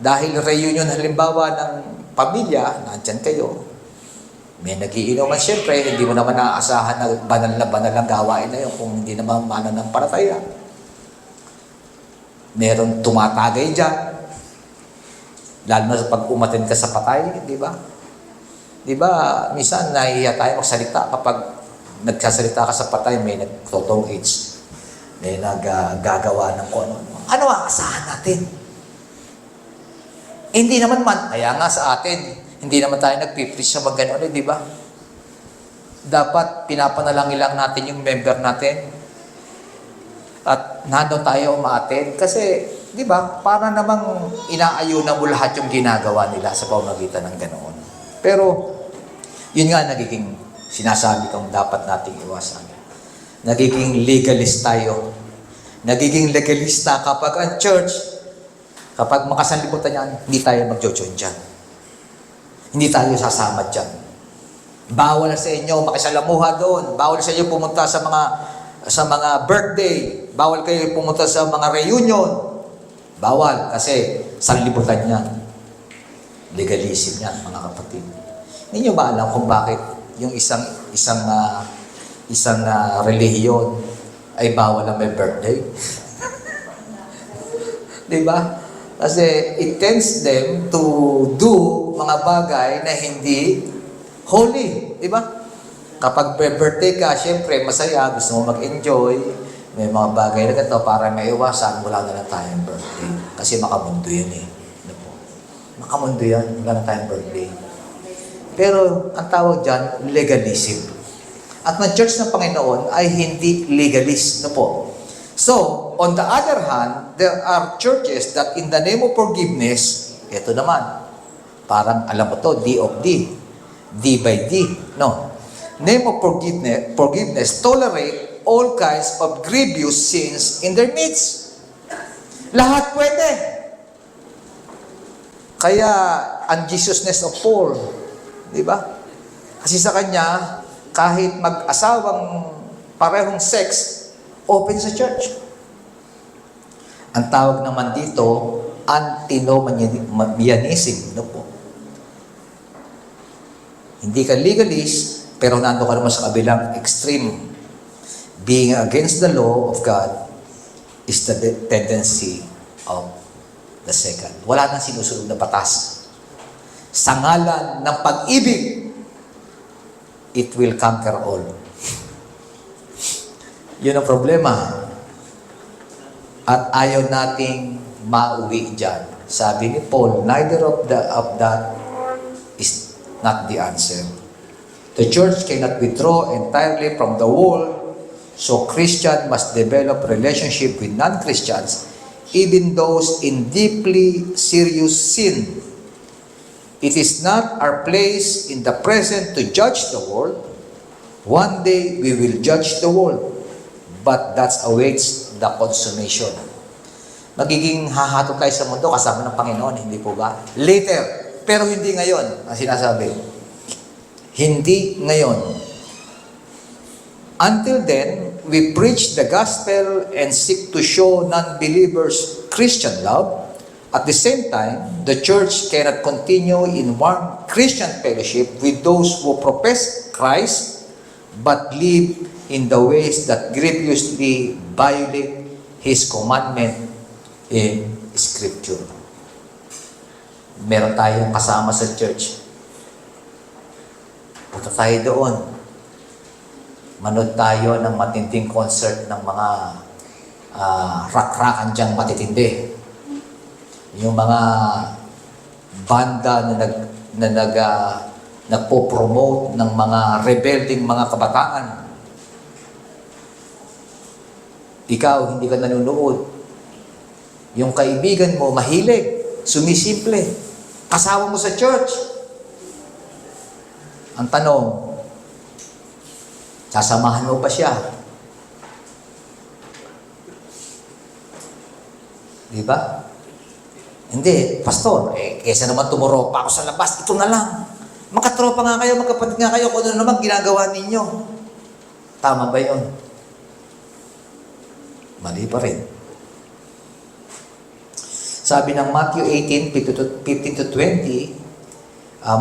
Dahil reunion halimbawa ng pamilya, nandiyan kayo. May nagiinuman, siyempre, hindi mo naman naaasahan na banal ang gawain na yun kung hindi naman mananampalataya. Meron tumatagay dyan. Lalo na pag umattend ka sa patay, di ba? Di ba, minsan nahihiya tayo magsalita kapag nagsasalita ka sa patay, may nagtotong age. May naggagawa ng kung ano. Ano ang asahan natin? Hindi naman kaya nga sa atin, hindi naman tayo nagpipreach sa mga gano'n, di ba? Dapat pinapanalangin lang natin yung member natin. At nandun tayo umaattend. Kasi, di ba, para namang inaayunan mo lahat yung ginagawa nila sa pamamagitan ng ganoon. Pero, yun nga nagiging sinasabi kong dapat nating iwasan. Nagiging legalist tayo. Nagiging legalista kapag ang church, kapag makasanlibutan yan, hindi tayo mag-join dyan. Hindi tayo sasama dyan. Bawal sa inyo makisalamuha doon. Bawal sa inyo pumunta sa mga birthday. Bawal kayo pumunta sa mga reunion. Bawal kasi sanlibutan yan. Legalism yan, mga kapatid. Hindi nyo ba alam kung bakit yung isang relihiyon ay bawal na may birthday? Di ba? Kasi it tends them to do mga bagay na hindi holy. Di ba? Kapag birthday ka, syempre masaya, gusto mo mag-enjoy, May mga bagay na ganito para maiwasan, wala na lang tayong birthday. Kasi makamundo yan eh. Ano po? Makamundo yan, wala na tayong birthday. Pero ang tawag dyan, legalism. At ng church ng Panginoon ay hindi legalist. Ano po? So, on the other hand, there are churches that in the name of forgiveness, ito naman, parang alam mo to, D of D. D by D. No. Name of forgiveness tolerate all kinds of grievous sins in their midst. Lahat pwede. Kaya, ang Jesusness of Paul, di ba? Kasi sa kanya, kahit mag-asawang parehong sex, open sa church. Ang tawag naman dito, antinomianism. No po? Hindi ka legalist, pero nando ka naman sa kabilang extreme. Being against the law of God is the tendency of the second. Wala nang sinusunod na batas. Sa ngalan ng pag-ibig, it will conquer all. Yun ang problema. At ayaw nating mauwi dyan. Sabi ni Paul, neither of that is not the answer. The church cannot withdraw entirely from the world, so Christians must develop relationship with non-Christians, even those in deeply serious sin. It is not our place in the present to judge the world. One day we will judge the world, but that awaits the consummation. Magiging hahatol tayo sa mundo kasama ng Panginoon, hindi po ba? Later, pero hindi ngayon, ang sinasabi. Hindi ngayon. Until then, we preach the gospel and seek to show non-believers Christian love. At the same time, the church cannot continue in warm Christian fellowship with those who profess Christ but live in the ways that grievously violate His commandment in Scripture. Meron tayong kasama sa church. Punta tayo doon. Manood tayo ng matinding concert ng mga rock-rockan diyang matitindi. Yung mga banda na nagpo-promote ng mga rebelding mga kabataan. Ikaw, hindi ka nanonood. Yung kaibigan mo, mahilig, sumisimple, kasama mo sa church. Ang tanong, sasamahan mo ba siya? Di ba? Hindi, pastor, kesa naman tumuro pa ako sa labas, ito na lang. Magkatropa nga kayo, magkapatid nga kayo, kung ano naman ginagawa ninyo. Tama ba yun? Mali pa rin. Sabi ng Matthew 18:15-20,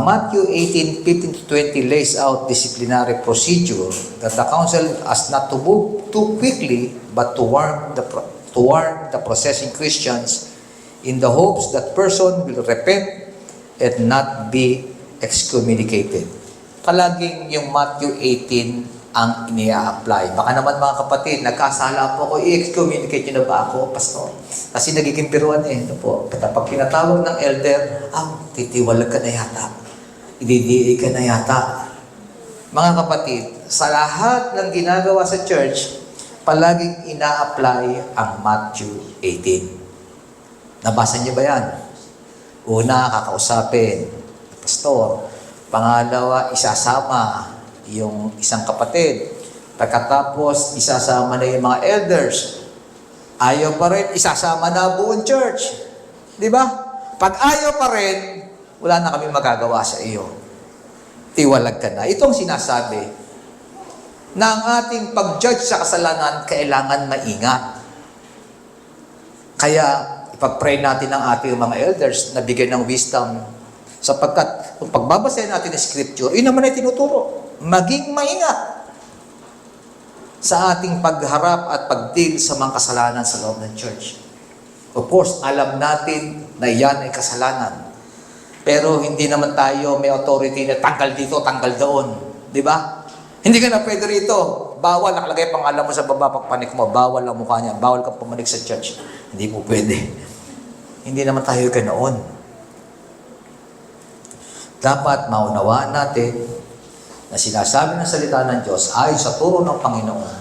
Matthew 18:15-20 lays out disciplinary procedure that the council has not to move too quickly, but to warn the processing Christians in the hopes that person will repent and not be excommunicated. Palaging yung Matthew 18 ang inia-apply. Baka naman mga kapatid, nagkasala po ako, i-excommunicate nyo na ba ako, pastor? Kasi nagiging piruan Ito po, pag pinatawag ng elder, titiwalag ka na yata. Ididii ka na yata. Mga kapatid, sa lahat ng ginagawa sa church, palaging ina-apply ang Matthew 18. Nabasa niyo ba yan? Una, kakausapin, pastor. Pangalawa, isasama yung isang kapatid. Pagkatapos, isasama na yung mga elders. Ayaw pa rin, isasama na buong church. Di ba? Pag ayaw pa rin, wala na kami magagawa sa iyo. Tiwalag ka na. Ito ang sinasabi na ang ating pag-judge sa kasalanan, kailangan maingat. Kaya, ipag-pray natin ang ating mga elders na bigyan ng wisdom. Sapagkat, kung pagbabasahin natin ang Scripture, yun naman ay tinuturo. Maging maingat sa ating pagharap at pagdeal sa mga kasalanan sa loob ng church. Of course, alam natin na yan ay kasalanan. Pero hindi naman tayo may authority na tanggal dito, tanggal doon. Di ba? Hindi ka na pwede rito. bawal, nakalagay pangalan mo sa baba, pagpanik mo, bawal ang mukha niya, bawal kang pumanik sa church. Hindi po pwede. Hindi naman tayo ganoon. Dapat maunawaan natin na sinasabi ng salita ng Diyos ay sa turo ng Panginoon.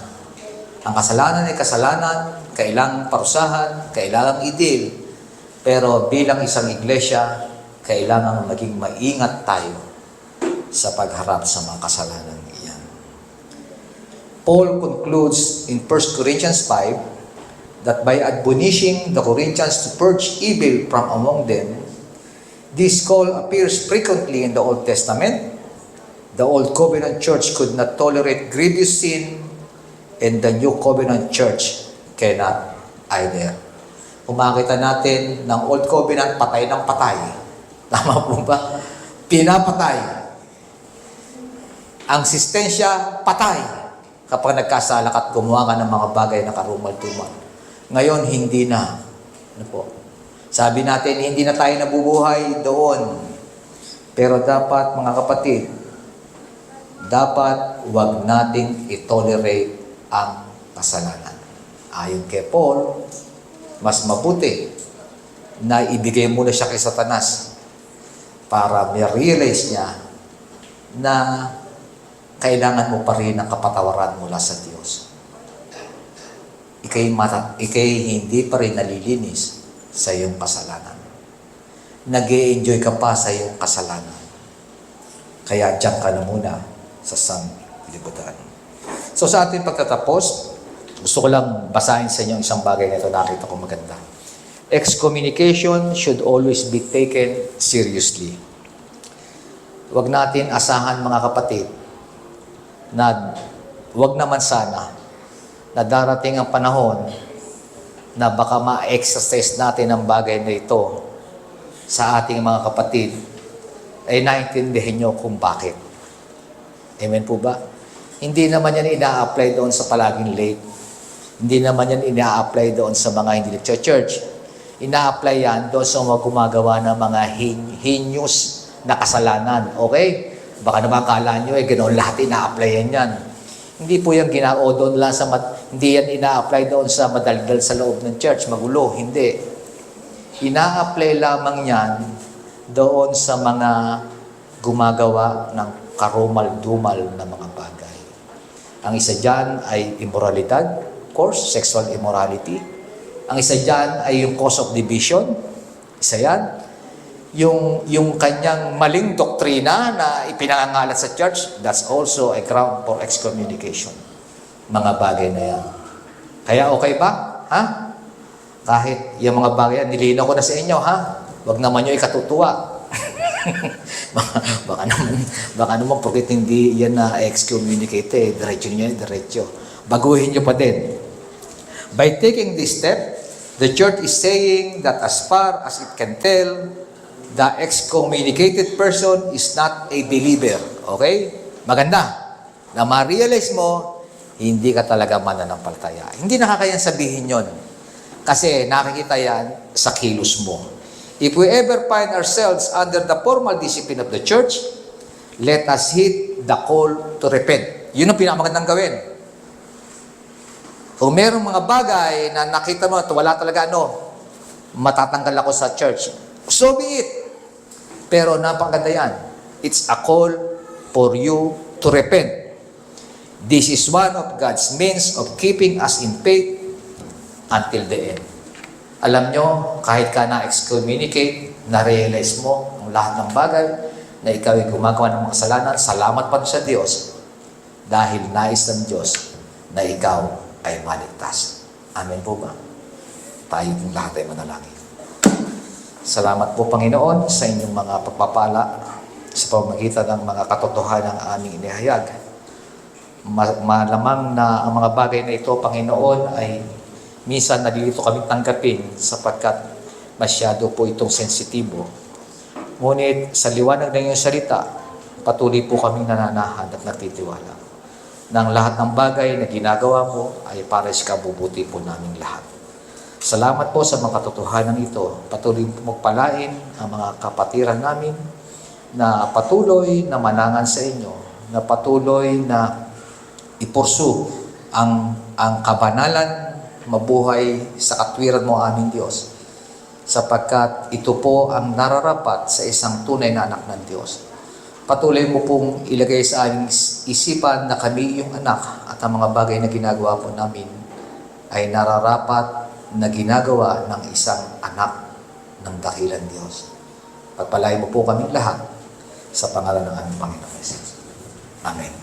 Ang kasalanan ay kasalanan, kailangang parusahan, kailangang idil. Pero bilang isang iglesia, kailangang maging maingat tayo sa pagharap sa mga kasalanan iyan. Paul concludes in 1 Corinthians 5 that by admonishing the Corinthians to purge evil from among them, this call appears frequently in the Old Testament. The Old Covenant Church could not tolerate grievous sin, and the New Covenant Church cannot either. Kung makita natin ng Old Covenant, patay ng patay. Tama po ba? Pinapatay. Ang sistensya, patay. Kapag nagkasalak at gumawa ka ng mga bagay na karumal-tumal. Ngayon, hindi na. Ano po? Sabi natin, hindi na tayo nabubuhay doon. Pero dapat, mga kapatid, dapat huwag nating itolerate ang kasalanan. Ayon kay Paul, mas mabuti na ibigay muna siya kay Satanas para ma-realize niya na kailangan mo pa rin ang kapatawaran mula sa Diyos. Ikay hindi pa rin nalilinis sa iyong kasalanan. Nag-e-enjoy ka pa sa iyong kasalanan. Kaya diyan ka na muna sa sanglibutan. So sa ating pagtatapos, gusto ko lang basahin sa inyo isang bagay na ito, nakita ko maganda. Excommunication should always be taken seriously. Huwag natin asahan, mga kapatid, na huwag naman sana na darating ang panahon na baka ma-exercise natin ang bagay na ito sa ating mga kapatid, ay naintindihin nyo kung bakit. Amen po ba? Hindi naman yan ina-apply doon sa palaging late. Hindi naman yan ina-apply doon sa mga hindi nag-church. Ina-apply yan doon sa mga gumagawa ng mga heinous na kasalanan. Okay? Baka naman kala nyo, ganoon lahat ina-apply yan. Hindi po yan ginao doon lang sa, hindi yan ina-apply doon sa madaldal sa loob ng church, magulo. Hindi. Ina-apply lamang yan doon sa mga gumagawa ng karumal-dumal na mga bagay. Ang isa dyan ay immoralidad, of course, sexual immorality. Ang isa dyan ay yung cause of division. Isa yan. Yung kanyang maling doktrina na ipinangangalat sa church, that's also a ground for excommunication. Mga bagay na yan. Kaya okay ba? Ha? Kahit yung mga bagay yan, nilinaw ko na sa inyo, ha? Huwag naman nyo ikatutuwa. baka naman porkit hindi yan na excommunicate, diretso nyo, diretso. Baguhin nyo pa din. By taking this step, the church is saying that as far as it can tell, the excommunicated person is not a believer. Okay? Maganda. Na ma-realize mo, hindi ka talaga mananampalataya. Hindi nakakayang sabihin yon. Kasi nakikita yan sa kilos mo. If we ever find ourselves under the formal discipline of the church, let us heed the call to repent. Yun ang pinakamagandang gawin. Kung merong mga bagay na nakita mo, wala talaga matatanggal ako sa church. So be it. Pero napakaganda yan. It's a call for you to repent. This is one of God's means of keeping us in faith until the end. Alam nyo, kahit ka na-excommunicate, na-realize mo ang lahat ng bagay na ikaw ay gumagawa ng mga kasalanan, salamat pa sa Diyos dahil nais ng Diyos na ikaw ay maligtas. Amen po ba? Tayo pong lahat ay manalangin. Salamat po, Panginoon, sa inyong mga pagpapala sa pamamagitan ng mga katotohanan ng aming inihayag. Malamang na ang mga bagay na ito, Panginoon, ay minsan nalilito kami tanggapin sapagkat masyado po itong sensitibo. Ngunit sa liwanag ng iyong salita, patuloy po kaming nananahan at nagtitiwala na ang lahat ng bagay na ginagawa mo ay para sa kabubuti po naming lahat. Salamat po sa mga katotohanan ito. Patuloy po magpalain ang mga kapatiran namin na patuloy na manangan sa inyo, na patuloy na ipursu ang kabanalan, mabuhay sa katwiran mo aming Diyos, sapagkat ito po ang nararapat sa isang tunay na anak ng Diyos. Patuloy mo pong ilagay sa aming isipan na kami iyong anak at ang mga bagay na ginagawa po namin ay nararapat na ginagawa ng isang anak ng dakilang Diyos. Pagpalain mo po kaming lahat sa pangalan ng aming Panginoon Jesus. Amen.